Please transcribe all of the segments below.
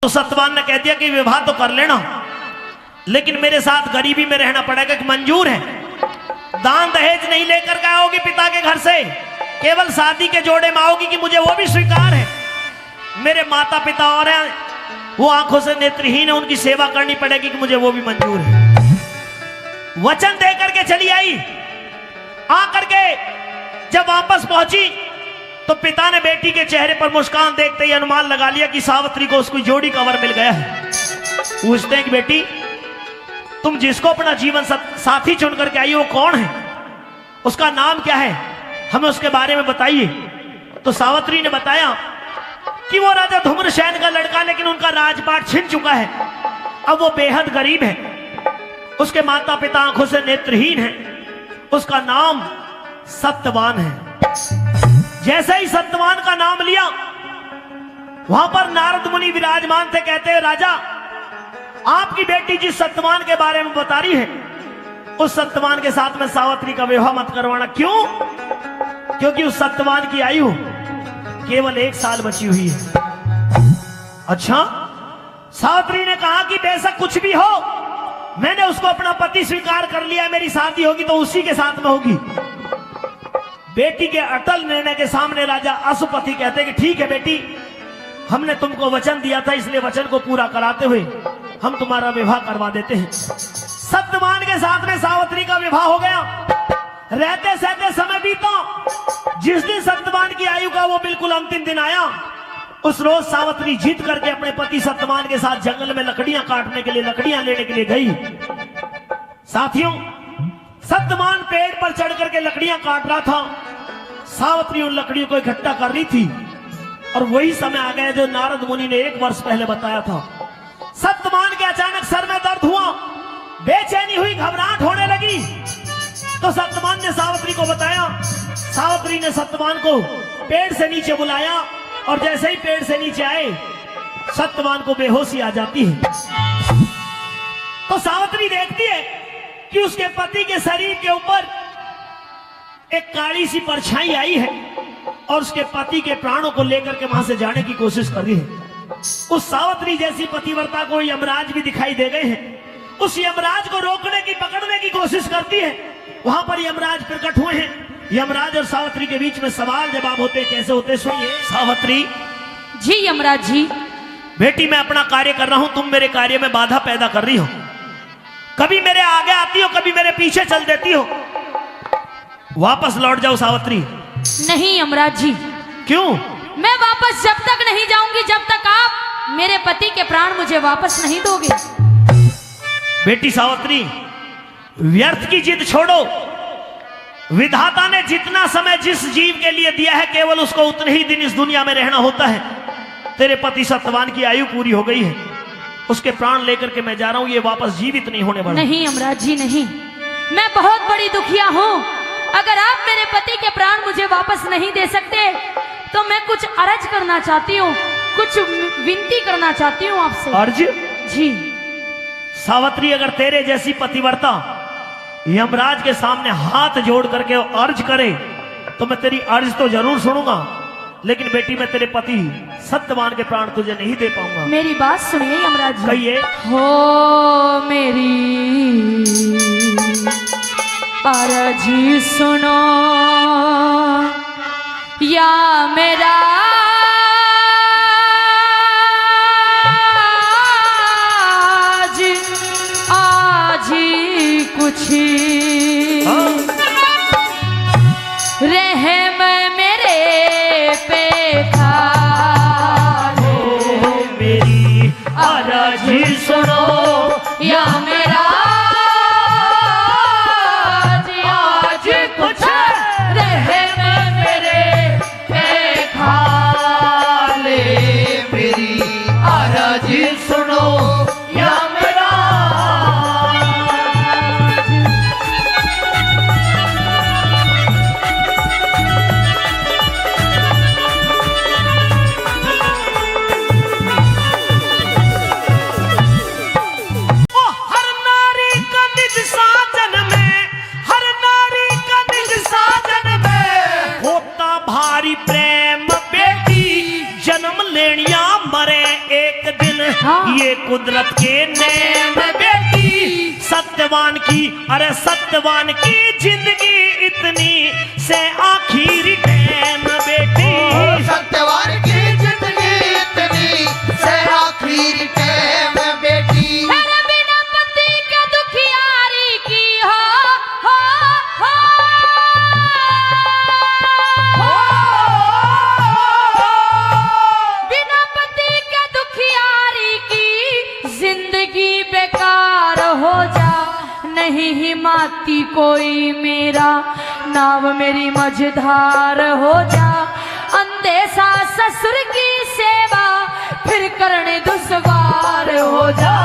तो सत्यवान ने कह दिया कि विवाह तो कर लेना, लेकिन मेरे साथ गरीबी में रहना पड़ेगा। कि मंजूर है, दान दहेज नहीं लेकर के आओगी पिता के घर से, केवल शादी के जोड़े में आओगी कि मुझे वो भी स्वीकार है। मेरे माता पिता और हैं, वो आंखों से नेत्रहीन है, उनकी सेवा करनी पड़ेगी कि मुझे वो भी मंजूर है। वचन दे करके चली आई। आकर के जब वापस पहुंची तो पिता ने बेटी के चेहरे पर मुस्कान देखते ही अनुमान लगा लिया कि सावित्री को उसकी जोड़ी का वर मिल गया है। पूछते हैं कि बेटी, तुम जिसको अपना जीवन साथी चुन करके आई वो कौन है, उसका नाम क्या है, हमें उसके बारे में बताइए। तो सावित्री ने बताया कि वो राजा धूम्रसेन का लड़का, लेकिन उनका राजपाट छिन चुका है, अब वो बेहद गरीब है, उसके माता पिता आंखों से नेत्रहीन है, उसका नाम सत्यवान है। जैसे ही सत्यवान का नाम लिया, वहां पर नारद मुनि विराजमान थे। कहते हैं, राजा आपकी बेटी जिस सत्यवान के बारे में बता रही है, उस सत्यवान के साथ में सावित्री का विवाह मत करवाना। क्यों? क्योंकि उस सत्यवान की आयु केवल 1 साल बची हुई है। अच्छा, सावित्री ने कहा कि बेशक कुछ भी हो, मैंने उसको अपना पति स्वीकार कर लिया, मेरी शादी होगी तो उसी के साथ में होगी। बेटी के अटल निर्णय के सामने राजा अशुपति कहते कि ठीक है बेटी, हमने तुमको वचन दिया था, इसलिए वचन को पूरा कराते हुए हम तुम्हारा विवाह करवा देते हैं। सत्यवान के साथ में सावित्री का विवाह हो गया। रहते सहते समय बीता। जिस दिन सत्यवान की आयु का वो बिल्कुल अंतिम दिन आया, उस रोज सावित्री जीत करके अपने पति सत्यवान के साथ जंगल में लकड़ियां काटने के लिए, लकड़ियां लेने के लिए गई। साथियों, सत्यवान पेड़ पर चढ़ करके लकड़ियां काट रहा था, सावित्री उन लकड़ियों को इकट्ठा कर रही थी। और वही समय आ गया जो नारद मुनि ने 1 वर्ष पहले बताया था। सत्यवान के अचानक सर में दर्द हुआ, बेचैनी हुई, घबराहट होने लगी। तो सत्यवान ने सावित्री को बताया। सावित्री ने सत्यवान को पेड़ से नीचे बुलाया, और जैसे ही पेड़ से नीचे आए, सत्यवान को बेहोशी आ जाती है। तो सावित्री देखती है कि उसके पति के शरीर के ऊपर एक काली सी परछाई आई है, और उसके पति के प्राणों को लेकर के वहां से जाने की कोशिश कर रही है। उस सावित्री जैसी पतिव्रता को यमराज भी दिखाई दे गए हैं। उस यमराज को रोकने की, पकड़ने की कोशिश करती है। वहां पर यमराज प्रकट हुए हैं। यमराज और सावित्री के बीच में सवाल जवाब होते, कैसे होते सुनिए। सावित्री, जी यमराज जी। बेटी, मैं अपना कार्य कर रहा हूं, तुम मेरे कार्य में बाधा पैदा कर रही हो। कभी मेरे आगे आती हो, कभी मेरे पीछे चल देती हो। वापस लौट जाओ सावित्री। नहीं यमराज जी। क्यों? मैं वापस जब तक नहीं जाऊंगी जब तक आप मेरे पति के प्राण मुझे वापस नहीं दोगे। बेटी सावित्री, व्यर्थ की जिद छोड़ो। विधाता ने जितना समय जिस जीव के लिए दिया है, केवल उसको उतने ही दिन इस दुनिया में रहना होता है। तेरे पति सत्यवान की आयु पूरी हो गई है, उसके प्राण लेकर के मैं जा रहा हूं, ये वापस जीवित नहीं होने वाला। नहीं यमराज जी नहीं, मैं बहुत बड़ी दुखिया हूं। अगर आप मेरे पति के प्राण मुझे वापस नहीं दे सकते, तो मैं कुछ अर्ज करना चाहती हूँ, कुछ विनती करना चाहती हूँ आपसे। अर्ज? जी। सावित्री, अगर तेरे जैसी पतिव्रता यमराज के सामने हाथ जोड़ करके अर्ज करे, तो मैं तेरी अर्ज तो जरूर सुनूंगा, लेकिन बेटी मैं तेरे पति सत्यवान के प्राण तुझे नहीं दे पाऊंगा। मेरी बात सुनिए यमराज जी। कहिए। हो मेरी अर्ज सुनो, या मेरा आज कुछ रहम मेरे पे खा लो। मेरी अर्ज सुनो, या मेरा आज कुछ रहम मेरे पे खा ले। मेरी अर्ज सुनो, या मेरा हाँ। ये कुदरत के नेम बेटी, सत्यवान की, अरे सत्यवान की जिंदगी इतनी से आखिरी टाइम बेटी। सत्यवान की जिंदगी इतनी से आखिरी टाइम बेटी। मेरे बिना पति के दुखियारी की हो बिना पति के दुखियारी की जिंदगी बेकार हो जा। नहीं हिमाती कोई मेरा नाव मेरी मझधार हो जा। अंदेशा ससुर की सेवा फिर करने दुश्वार हो जा।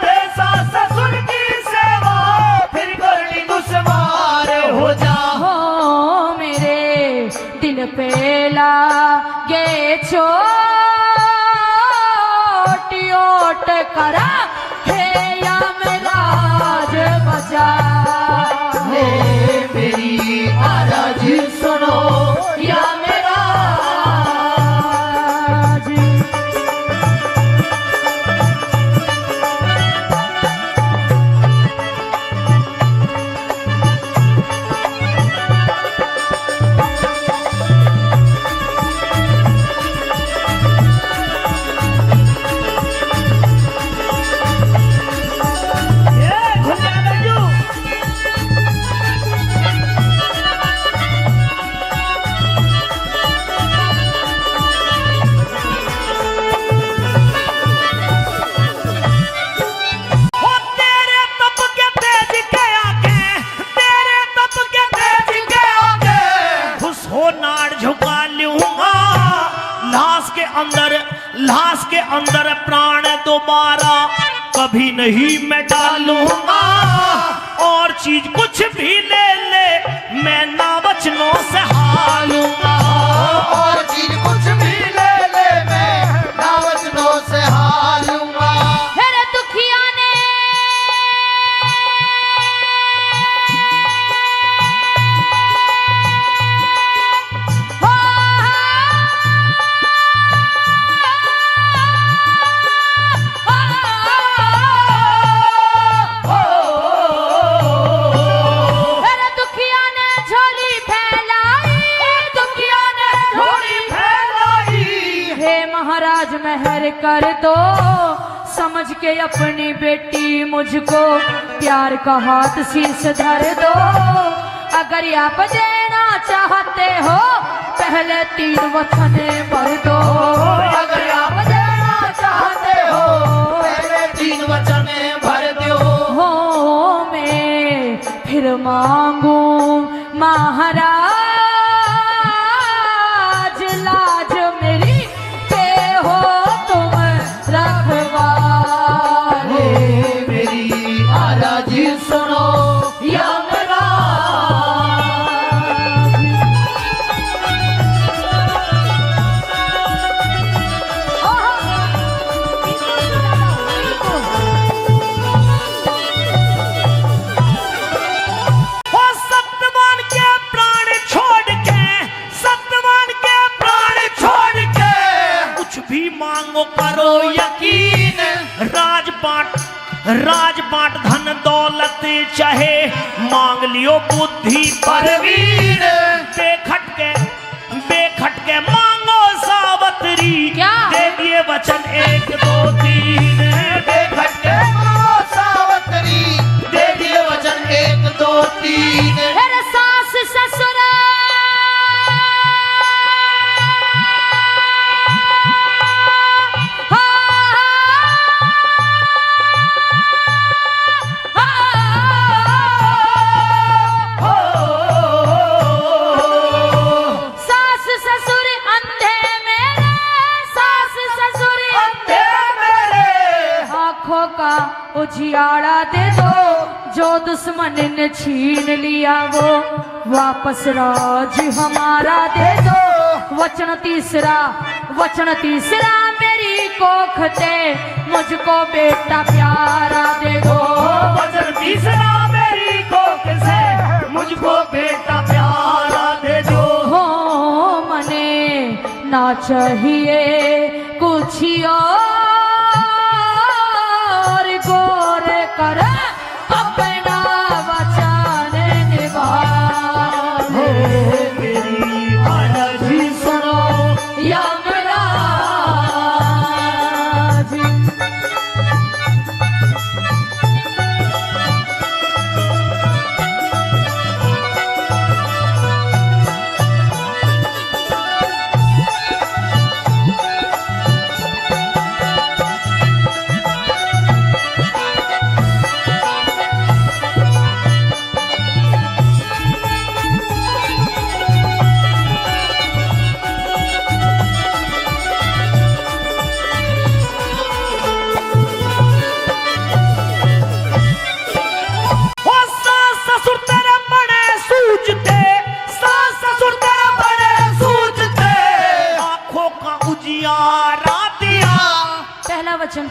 देसा ससुर की सेवा फिर करनी दुश्वार हो जा। हो मेरे दिल पे लागे चोट ओट करा हे या मेरा राज बजा। हे मेरी आरज सुनो या मेरा राज। लाश के अंदर प्राण दोबारा कभी नहीं मैं डालूंगा। और चीज कुछ भी ले ले मैं ना वचनों से हालूंगा। और चीज कुछ भी ले ले मैं ना वचनों से हालूंगा। मेरे दुखिया ने महाराज मेहर कर दो समझ के अपनी बेटी मुझको प्यार का हाथ शीश धर दो। अगर आप देना चाहते हो पहले 3 वचन भर दो। अगर आप देना चाहते हो पहले 3 वचन भर दो। हो मैं फिर मांगू महाराज लाज मेरी हो तुम रखवारे। मेरी आरज सुनो या मेरा सत्यवान के प्राण छोड़ के, सत्यवान के प्राण छोड़ के कुछ भी मांगो करो यकीन। राजपाट धन दौलत चाहे मांग लियो बुद्धि परवीन। बेखटके मांगो सावत्री क्या? दे दिए वचन 1 2 3। बेखटके मांगो सावत्री दे दिए वचन 1 2 3। मेरे सास ससुर उजियाड़ा दे दो। जो दुश्मन ने छीन लिया वो वापस राज हमारा दे दो। वचन तीसरा मेरी कोखते मुझको बेटा प्यारा दे दो। वचन तीसरा मेरी कोख से मुझको बेटा प्यारा दे दो। हो मने ना चाहिए कुछ और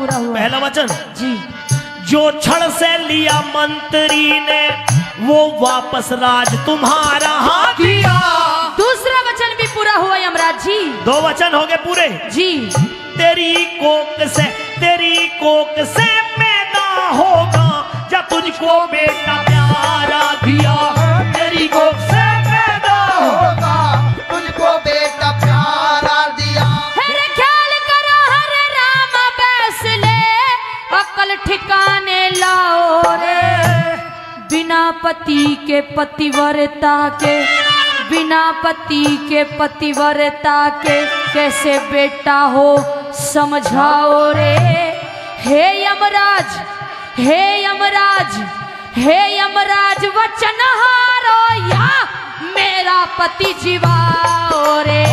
पूरा हुआ। पहला वचन, जी। जो क्षण से लिया मंत्री ने वो वापस राज तुम्हारा हाथ दिया। दूसरा वचन भी पूरा हुआ यमराज जी। 2 वचन हो गए पूरे। जी। तेरी कोख से पैदा होगा जब तुझको बेटा प्यारा दिया। तेरी कोख से पैदा होगा तुझको बेटा प्यारा दिया। हर ख्याल करो हरे राम बैस ले, अकल ठिकाने लाओ रे। बिना पति के पतिव्रता के, बिना पति के पतिव्रता के कैसे बेटा हो समझाओ रे। हे यमराज, हे यमराज, हे यमराज वचन हारो या मेरा पति जीवाओ रे।